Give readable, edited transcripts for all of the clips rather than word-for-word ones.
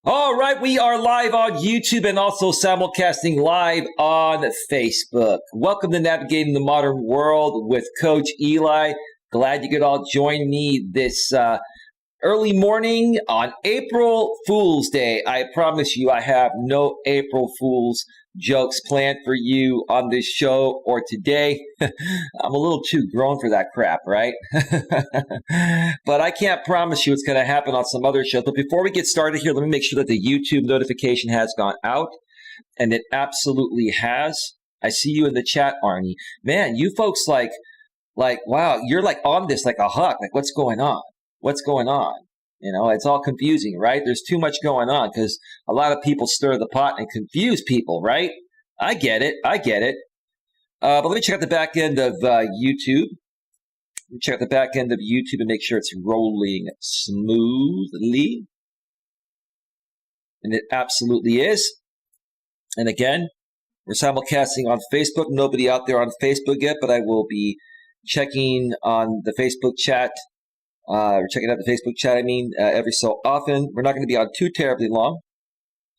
All right, we are live on YouTube and also simulcasting live on Facebook. Welcome to Navigating the Modern World with Coach Eli. Glad you could all join me this early morning on April Fool's Day. I promise you I have no April Fool's jokes planned for you on this show or today. I'm a little too grown for that crap, right? But I can't promise you it's going to happen on some other shows. But before we get started here, let me make sure that the YouTube notification has gone out. And it absolutely has. I see you in the chat, Arnie. Man, you folks like, wow, you're like on this like a hawk. Like, what's going on? What's going on? You know, it's all confusing, right? There's too much going on because a lot of people stir the pot and confuse people, right? I get it. But let me check out the back end of YouTube. Let me check out the back end of YouTube and make sure it's rolling smoothly. And it absolutely is. And again, we're simulcasting on Facebook. Nobody out there on Facebook yet, but I will be checking on the Facebook chat. We're checking out the Facebook chat, every so often. We're not going to be on too terribly long.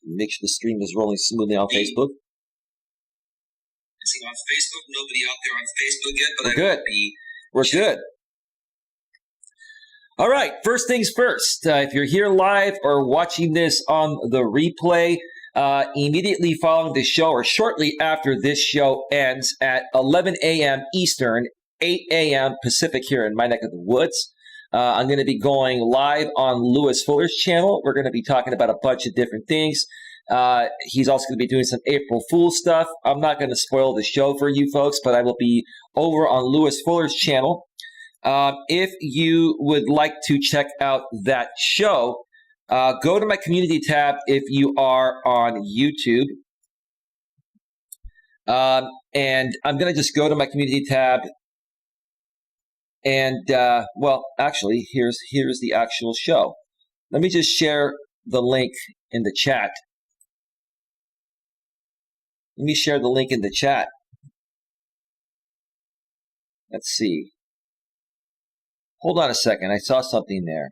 Make sure the stream is rolling smoothly on Facebook. On Facebook, nobody out there on Facebook yet, but We're good. All right, first things first. If you're here live or watching this on the replay, immediately following the show or shortly after this show ends at 11 a.m. Eastern, 8 a.m. Pacific here in my neck of the woods, I'm going to be going live on Lewis Fuller's channel. We're going to be talking about a bunch of different things. He's also going to be doing some April Fool's stuff. I'm not going to spoil the show for you folks, but I will be over on Lewis Fuller's channel. If you would like to check out that show, go to my community tab if you are on YouTube. And I'm going to just go to my community tab. And, well, actually, here's the actual show. Let me just share the link in the chat. Let me share the link in the chat. Let's see. Hold on a second. I saw something there.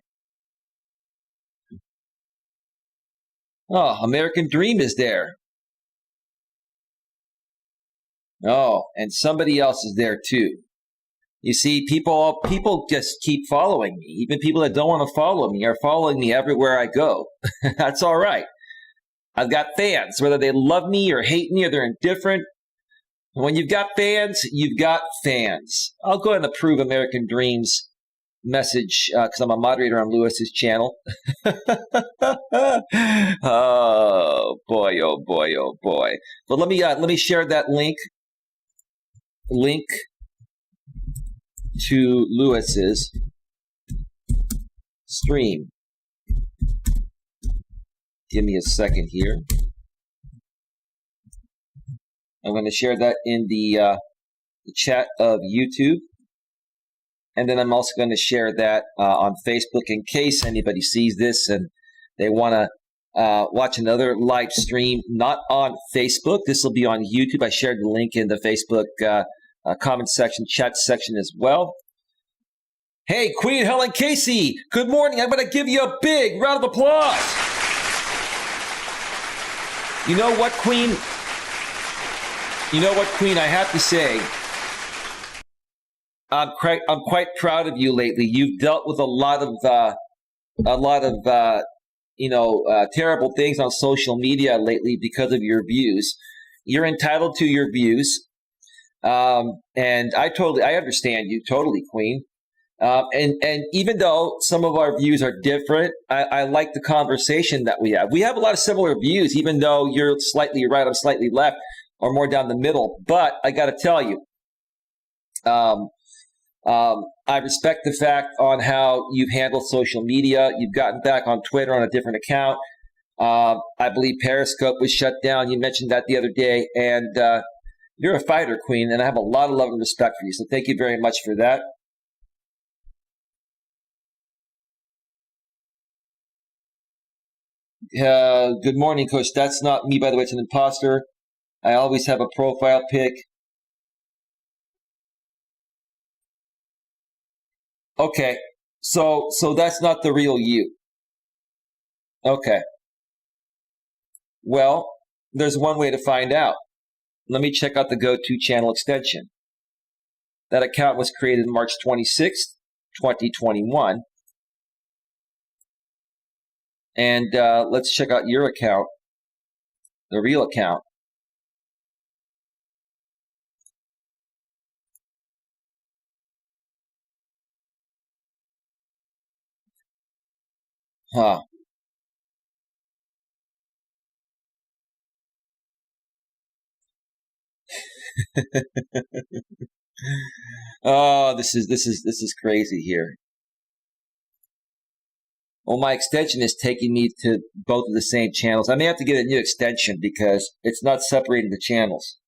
Oh, American Dream is there. Oh, and somebody else is there too. You see, people just keep following me. Even people that don't want to follow me are following me everywhere I go. That's all right. I've got fans, whether they love me or hate me or they're indifferent. When you've got fans, you've got fans. I'll go ahead and approve American Dream's message because I'm a moderator on Lewis's channel. Oh boy, oh boy, oh boy. But let me share that link to Lewis's stream. Give me a second here. I'm going to share that in the chat of YouTube. And then I'm also going to share that on Facebook in case anybody sees this and they want to watch another live stream, not on Facebook. This will be on YouTube. I shared the link in the Facebook comment section, chat section as well. Hey, Queen Helen Casey, good morning. I'm going to give you a big round of applause. You know what, Queen? I have to say, I'm quite proud of you lately. You've dealt with a lot of terrible things on social media lately because of your views. You're entitled to your views. And I understand you totally, Queen. And even though some of our views are different, I like the conversation that we have. We have a lot of similar views, even though you're slightly right, I'm slightly left, or more down the middle. But I got to tell you, I respect the fact on how you've handled social media. You've gotten back on Twitter on a different account. I believe Periscope was shut down. You mentioned that the other day. And you're a fighter, Queen, and I have a lot of love and respect for you. So thank you very much for that. Good morning, Coach. That's not me, by the way. It's an imposter. I always have a profile pic. Okay, so that's not the real you. Okay. Well, there's one way to find out. Let me check out the go-to channel extension. That account was created March 26th, 2021. And let's check out your account, the real account. Huh. Oh, this is crazy here. Well, my extension is taking me to both of the same channels. I may have to get a new extension because it's not separating the channels.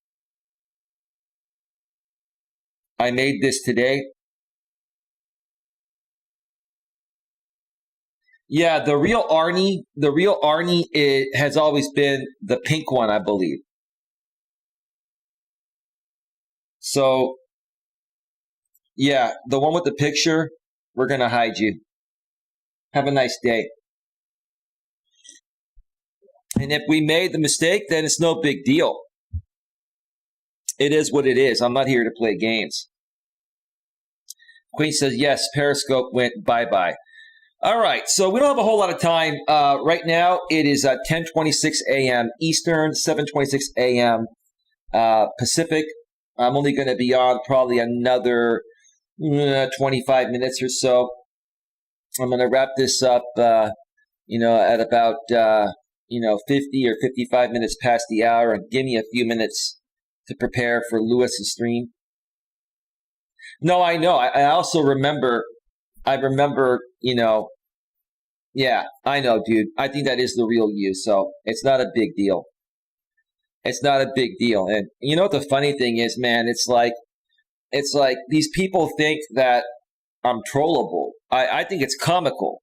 I made this today. Yeah, the real Arnie has always been the pink one, I believe. So, yeah, the one with the picture, we're going to hide you. Have a nice day. And if we made the mistake, then it's no big deal. It is what it is. I'm not here to play games. Queen says, yes, Periscope went bye-bye. All right, so we don't have a whole lot of time. Right now, it is 10:26 a.m. Eastern, 7:26 a.m. Pacific. I'm only going to be on probably another 25 minutes or so. I'm going to wrap this up, at about 50 or 55 minutes past the hour, and give me a few minutes to prepare for Lewis's stream. No, I know. I also remember. Yeah, I know, dude. I think that is the real you. So it's not a big deal. It's not a big deal. And you know what the funny thing is, man? It's like these people think that I'm trollable. I think it's comical.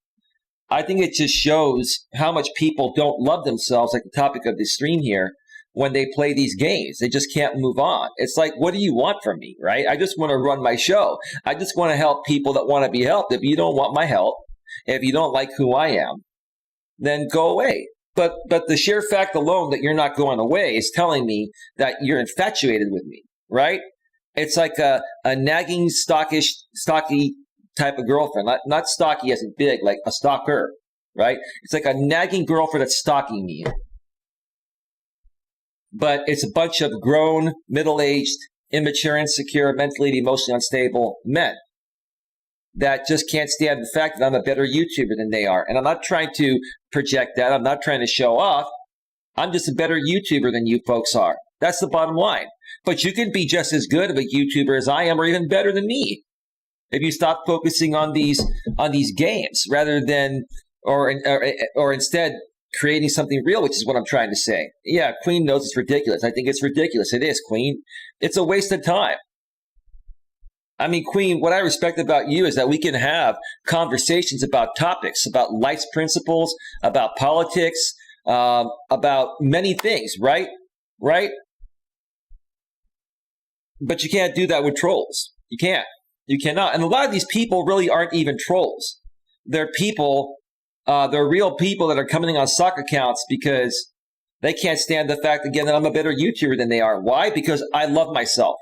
I think it just shows how much people don't love themselves, like the topic of this stream here, when they play these games. They just can't move on. It's like, what do you want from me, right? I just want to run my show. I just want to help people that want to be helped. If you don't want my help, if you don't like who I am, then go away. But the sheer fact alone that you're not going away is telling me that you're infatuated with me, right? It's like a nagging, stocky type of girlfriend. Not stocky as in big, like a stalker, right? It's like a nagging girlfriend that's stalking me. But it's a bunch of grown, middle-aged, immature, insecure, mentally and emotionally unstable men that just can't stand the fact that I'm a better YouTuber than they are. And I'm not trying to project that. I'm not trying to show off. I'm just a better YouTuber than you folks are. That's the bottom line. But you can be just as good of a YouTuber as I am, or even better than me, if you stop focusing on these games rather than or instead creating something real, which is what I'm trying to say. Yeah, Queen knows it's ridiculous. I think it's ridiculous. It is, Queen. It's a waste of time. I mean, Queen, what I respect about you is that we can have conversations about topics, about life's principles, about politics, about many things, right? Right? But you can't do that with trolls. You can't. You cannot. And a lot of these people really aren't even trolls. They're people, they're real people that are coming on stock accounts because they can't stand the fact, again, that I'm a better YouTuber than they are. Why? Because I love myself.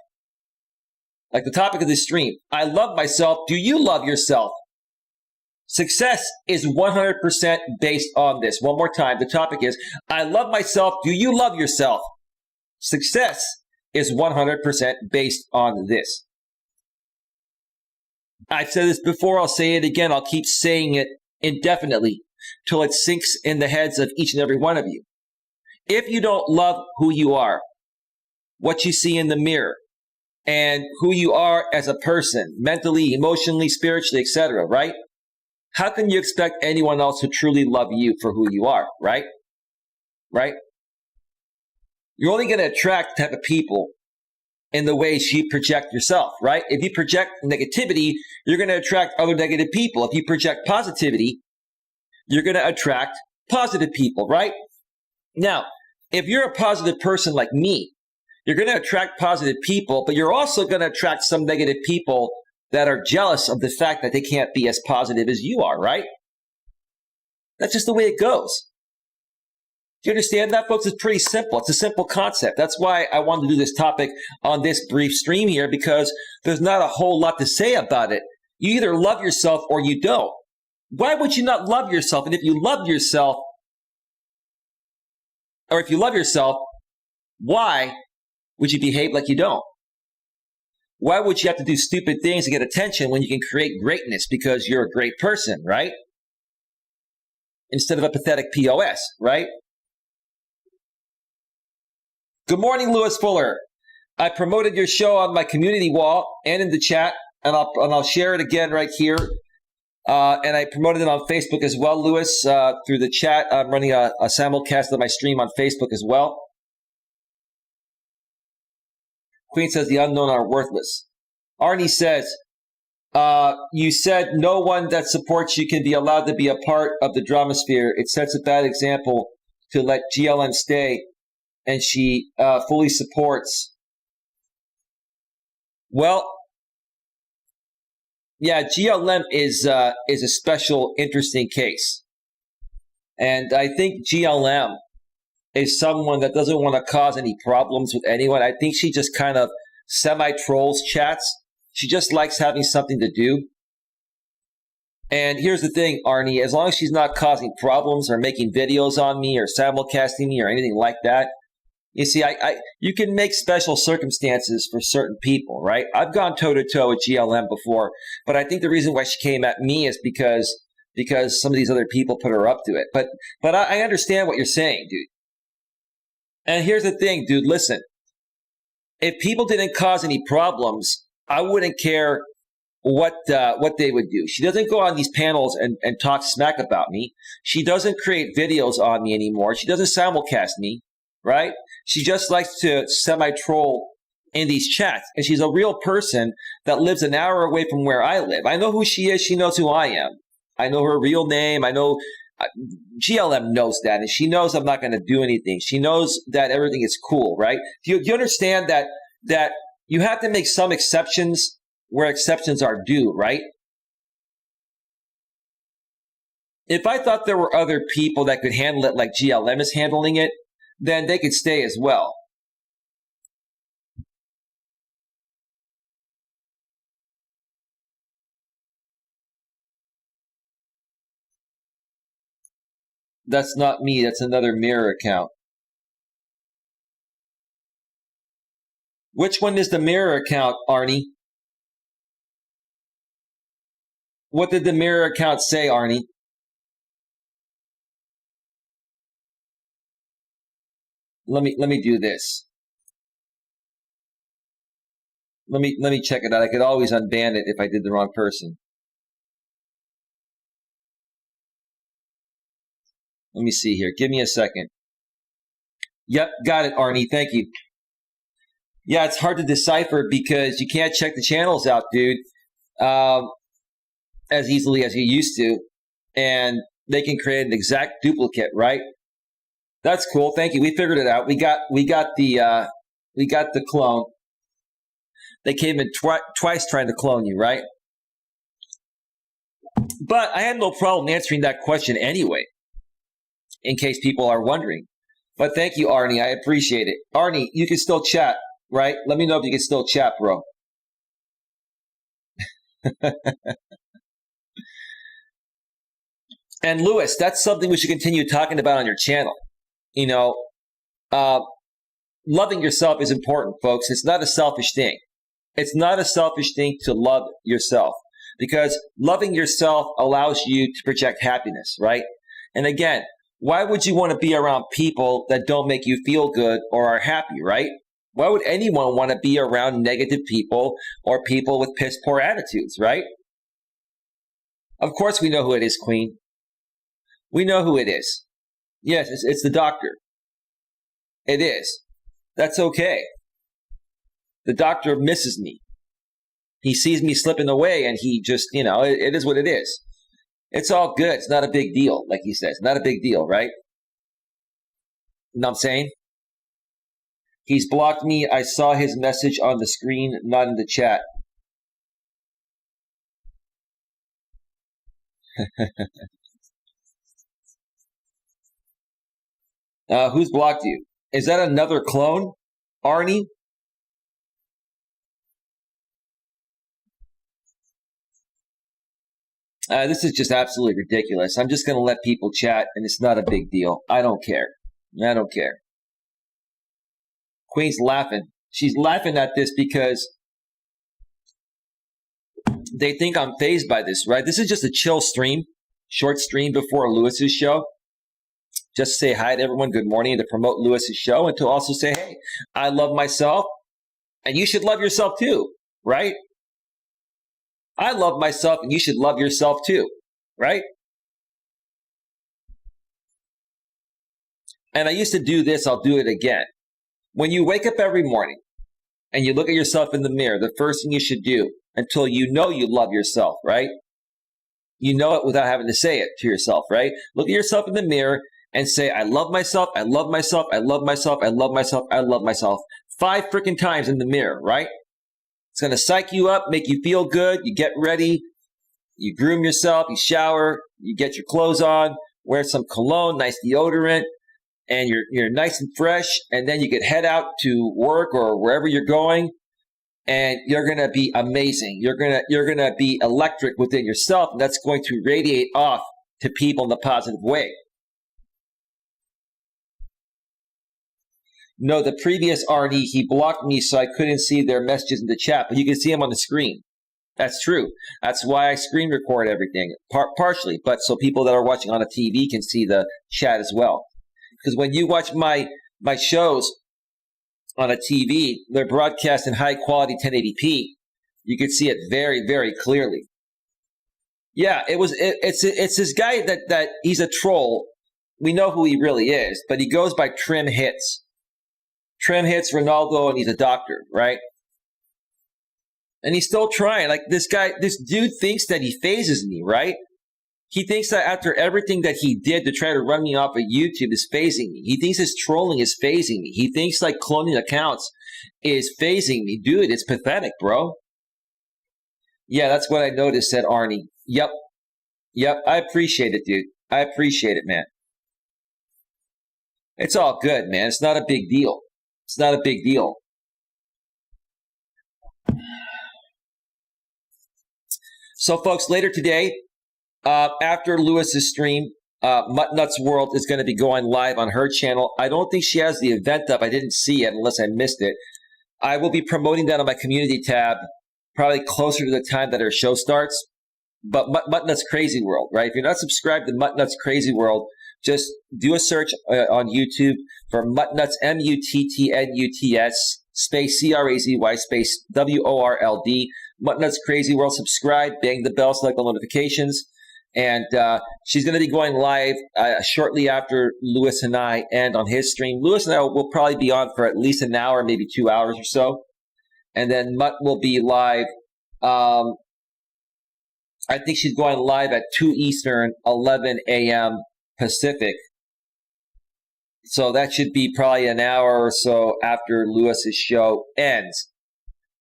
Like the topic of this stream, I love myself. Do you love yourself? Success is 100% based on this. One more time, the topic is, I love myself. Do you love yourself? Success is 100% based on this. I've said this before. I'll say it again. I'll keep saying it indefinitely till it sinks in the heads of each and every one of you. If you don't love who you are, what you see in the mirror, and who you are as a person, mentally, emotionally, spiritually, etc., right? How can you expect anyone else to truly love you for who you are, right? Right? You're only going to attract the type of people in the ways you project yourself, right? If you project negativity, you're going to attract other negative people. If you project positivity, you're going to attract positive people, right? Now, if you're a positive person like me, you're going to attract positive people, but you're also going to attract some negative people that are jealous of the fact that they can't be as positive as you are, right? That's just the way it goes. Do you understand that, folks? It's pretty simple. It's a simple concept. That's why I wanted to do this topic on this brief stream here, because there's not a whole lot to say about it. You either love yourself or you don't. Why would you not love yourself? And if you love yourself, why would you behave like you don't? Why would you have to do stupid things to get attention when you can create greatness because you're a great person, right? Instead of a pathetic POS, right? Good morning, Lewis Fuller. I promoted your show on my community wall and in the chat, and I'll share it again right here. And I promoted it on Facebook as well, Lewis, through the chat. I'm running a simulcast of my stream on Facebook as well. Queen says the unknown are worthless. Arnie says, you said no one that supports you can be allowed to be a part of the drama sphere. It sets a bad example to let GLM stay, and she fully supports. Well, yeah, GLM is a special, interesting case. And I think GLM is someone that doesn't want to cause any problems with anyone. I think she just kind of semi-trolls chats. She just likes having something to do. And here's the thing, Arnie, as long as she's not causing problems or making videos on me or simulcasting me or anything like that, you see, you can make special circumstances for certain people, right? I've gone toe-to-toe with GLM before, but I think the reason why she came at me is because some of these other people put her up to it. But I understand what you're saying, dude. And here's the thing, dude, listen. If people didn't cause any problems, I wouldn't care what they would do. She doesn't go on these panels and talk smack about me. She doesn't create videos on me anymore. She doesn't simulcast me, right? She just likes to semi-troll in these chats. And she's a real person that lives an hour away from where I live. I know who she is. She knows who I am. I know her real name. I know GLM knows that. And she knows I'm not going to do anything. She knows that everything is cool, right? Do you understand that you have to make some exceptions where exceptions are due, right? If I thought there were other people that could handle it like GLM is handling it, then they could stay as well. That's not me. That's another mirror account. Which one is the mirror account, Arnie? What did the mirror account say, Arnie? Let me do this. Let me check it out. I could always unban it if I did the wrong person. Let me see here. Give me a second. Yep, got it, Arnie. Thank you. Yeah, it's hard to decipher because you can't check the channels out, dude, as easily as you used to, and they can create an exact duplicate, right? That's cool. Thank you. We figured it out. We got the clone. They came in twice trying to clone you, right? But I had no problem answering that question anyway, in case people are wondering. But thank you, Arnie. I appreciate it. Arnie, you can still chat, right? Let me know if you can still chat, bro. And Lewis, that's something we should continue talking about on your channel. You know, loving yourself is important, folks. It's not a selfish thing. It's not a selfish thing to love yourself, because loving yourself allows you to project happiness, right? And again, why would you want to be around people that don't make you feel good or are happy, right? Why would anyone want to be around negative people or people with piss poor attitudes, right? Of course we know who it is, Queen. We know who it is. Yes, it's the doctor. It is. That's okay. The doctor misses me. He sees me slipping away and he just, it is what it is. It's all good. It's not a big deal, like he says. Not a big deal, right? You know what I'm saying? He's blocked me. I saw his message on the screen, not in the chat. Who's blocked you? Is that another clone, Arnie? This is just absolutely ridiculous. I'm just going to let people chat, and it's not a big deal. I don't care. I don't care. Queen's laughing. She's laughing at this because they think I'm fazed by this, right? This is just a chill stream, short stream before Lewis's show. Just to say hi to everyone, good morning, and to promote Lewis's show, and to also say, hey, I love myself, and you should love yourself too, right? I love myself, and you should love yourself too, right? And I used to do this, I'll do it again. When you wake up every morning and you look at yourself in the mirror, the first thing you should do, until you know you love yourself, right? You know it without having to say it to yourself, right? Look at yourself in the mirror and say, I love myself, I love myself, I love myself, I love myself, I love myself. 5 freaking times in the mirror, right? It's going to psych you up, make you feel good. You get ready, you groom yourself, you shower, you get your clothes on, wear some cologne, nice deodorant, and you're nice and fresh. And then you can head out to work or wherever you're going, and you're going to be amazing. You're going to be electric within yourself, and that's going to radiate off to people in a positive way. No, the previous Arnie, he blocked me so I couldn't see their messages in the chat, but you can see them on the screen. That's true. That's why I screen record everything, partially, but so people that are watching on a TV can see the chat as well. Because when you watch my shows on a TV, they're broadcast in high quality 1080p. You can see it very, very clearly. Yeah, it's this guy that he's a troll. We know who he really is, but he goes by Trim Hits. Trim Hits Ronaldo, and he's a doctor, right? And he's still trying. Like this dude thinks that he phases me, right? He thinks that after everything that he did to try to run me off of YouTube is phasing me. He thinks his trolling is phasing me. He thinks like cloning accounts is phasing me. Dude, it's pathetic, bro. Yeah, that's what I noticed, said Arnie. Yep. I appreciate it, dude. I appreciate it, man. It's all good, man. It's not a big deal. It's not a big deal. So, folks, later today, after Lewis's stream, Muttnuts World is going to be going live on her channel. I don't think she has the event up. I didn't see it unless I missed it. I will be promoting that on my community tab, probably closer to the time that her show starts. But Muttnuts Crazy World, right? If you're not subscribed to Muttnuts Crazy World, just do a search on YouTube for Muttnuts, Muttnuts, space CRAZY, space WORLD, Muttnuts Crazy World. Subscribe, bang the bell, select the notifications. And she's going to be going live shortly after Lewis and I end on his stream. Lewis and I will probably be on for at least an hour, maybe 2 hours or so. And then Mutt will be live. I think she's going live at 2 Eastern, 11 a.m. Pacific. So that should be probably an hour or so after Lewis's show ends.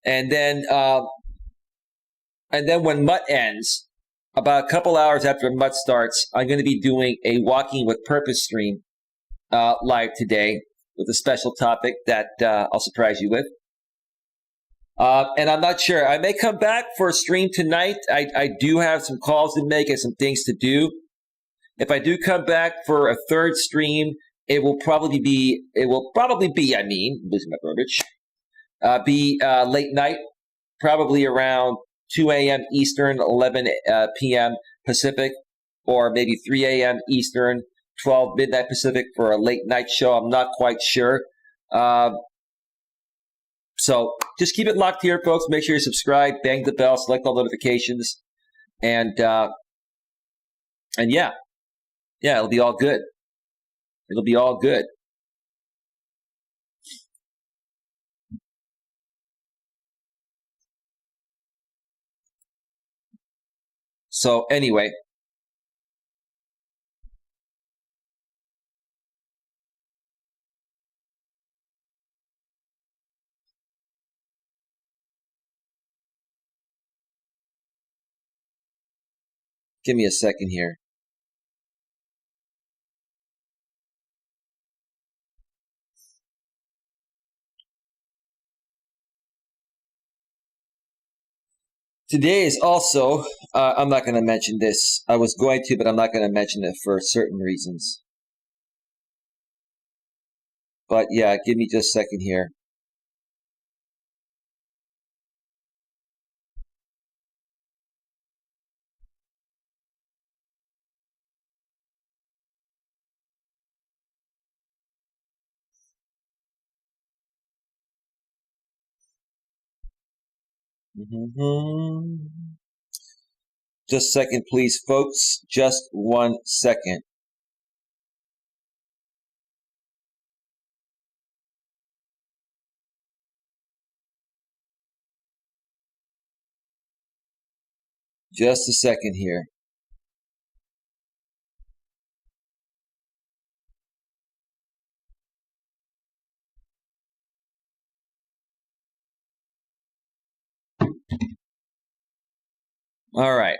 And then when Mutt ends, about a couple hours after Mutt starts, I'm going to be doing a Walking with Purpose stream live today with a special topic that I'll surprise you with. And I'm not sure. I may come back for a stream tonight. I do have some calls to make and some things to do. If I do come back for a third stream, it will probably be, losing my verbiage, be late night, probably around 2 a.m. Eastern, 11 p.m. Pacific, or maybe 3 a.m. Eastern, 12 midnight Pacific for a late night show. I'm not quite sure. So just keep it locked here, folks. Make sure you subscribe, bang the bell, select all notifications, and yeah, it'll be all good. It'll be all good. So anyway, give me a second here. Today is also, I'm not going to mention this. I was going to, but I'm not going to mention it for certain reasons. But yeah, give me just a second here. Just a second, please, folks. Just 1 second. Just a second here. All right.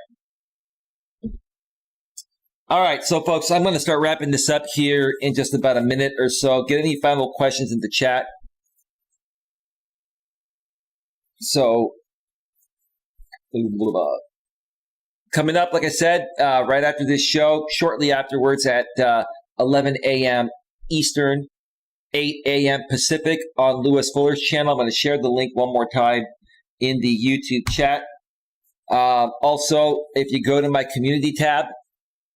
All right, so folks, I'm going to start wrapping this up here in just about a minute or so. Get any final questions in the chat. So, coming up, like I said, right after this show, shortly afterwards at 11 a.m. Eastern, 8 a.m. Pacific on Lewis Fuller's channel. I'm going to share the link one more time in the YouTube chat. Also, if you go to my community tab,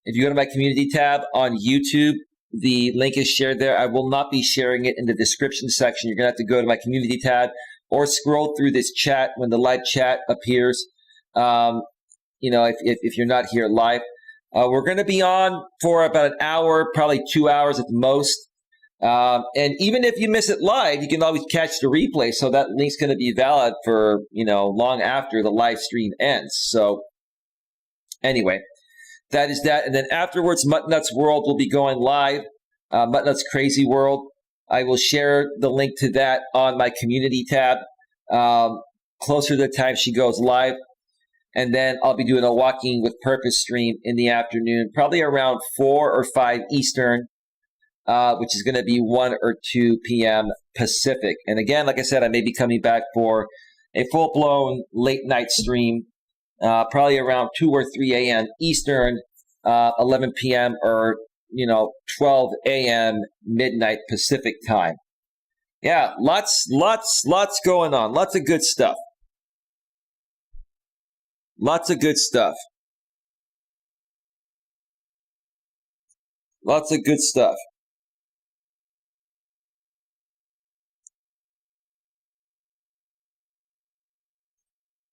on YouTube, the link is shared there. I will not be sharing it in the description section. You're going to have to go to my community tab or scroll through this chat when the live chat appears. If you're not here live, we're going to be on for about an hour, probably 2 hours at the most. And even if you miss it live, you can always catch the replay. So that link's going to be valid for, long after the live stream ends. So anyway, that is that. And then afterwards, Muttnuts World will be going live. Muttnuts Crazy World. I will share the link to that on my community tab closer to the time she goes live. And then I'll be doing a Walking with Purpose stream in the afternoon, probably around 4 or 5 Eastern, which is going to be 1 or 2 p.m. Pacific. And again, like I said, I may be coming back for a full-blown late-night stream, probably around 2 or 3 a.m. Eastern, 11 p.m. or 12 a.m. midnight Pacific time. Yeah, lots going on. Lots of good stuff. Lots of good stuff. Lots of good stuff.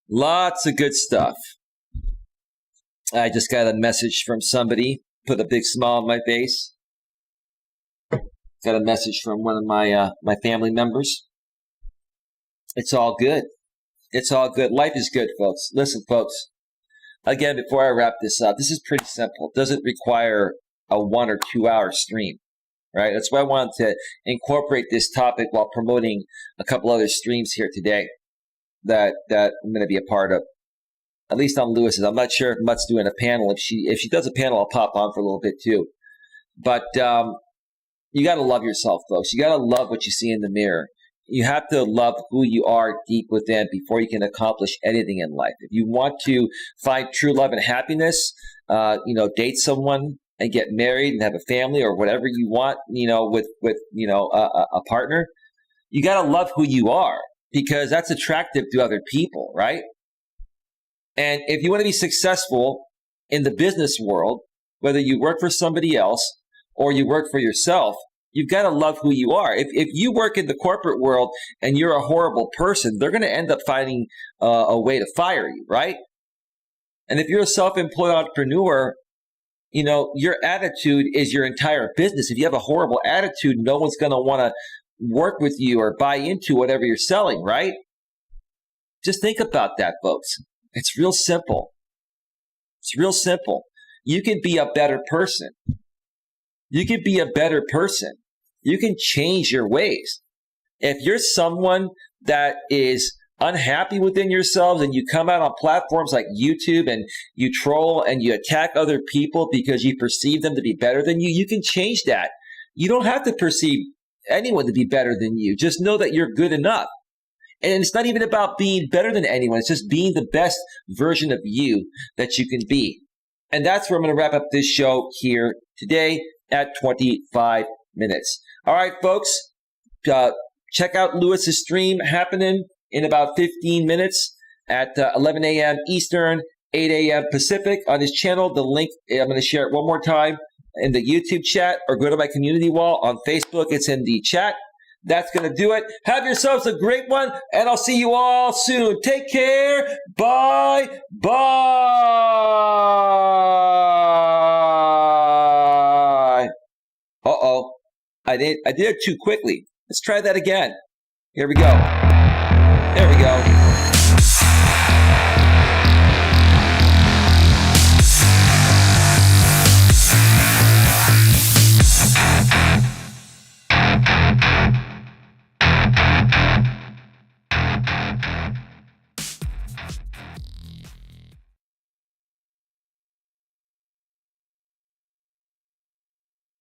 Lots of good stuff. I just got a message from somebody, put a big smile on my face. Got a message from one of my family members. It's all good. It's all good. Life is good, folks. Listen, folks. Again, before I wrap this up, this is pretty simple. It doesn't require a 1 or 2 hour stream, right? That's why I wanted to incorporate this topic while promoting a couple other streams here today that I'm going to be a part of. At least on Lewis's. I'm not sure if Mutt's doing a panel. If she does a panel, I'll pop on for a little bit too. But you got to love yourself, folks. You got to love what you see in the mirror. You have to love who you are deep within before you can accomplish anything in life. If you want to find true love and happiness, date someone and get married and have a family or whatever you want, with a partner, you got to love who you are because that's attractive to other people, right? And if you want to be successful in the business world, whether you work for somebody else or you work for yourself, you've got to love who you are. If you work in the corporate world and you're a horrible person, they're going to end up finding a way to fire you, right? And if you're a self-employed entrepreneur, your attitude is your entire business. If you have a horrible attitude, no one's going to want to work with you or buy into whatever you're selling, right? Just think about that, folks. It's real simple. It's real simple. You can be a better person. You can be a better person. You can change your ways. If you're someone that is unhappy within yourselves and you come out on platforms like YouTube and you troll and you attack other people because you perceive them to be better than you, you can change that. You don't have to perceive anyone to be better than you. Just know that you're good enough. And it's not even about being better than anyone. It's just being the best version of you that you can be. And that's where I'm going to wrap up this show here today at 25 minutes. All right, folks, check out Lewis's stream happening in about 15 minutes at 11 a.m. Eastern, 8 a.m. Pacific on his channel. The link, I'm going to share it one more time in the YouTube chat, or go to my community wall on Facebook. It's in the chat. That's going to do it. Have yourselves a great one, and I'll see you all soon. Take care. Bye. Bye. Uh-oh. I did it too quickly. Let's try that again. Here we go. There we go.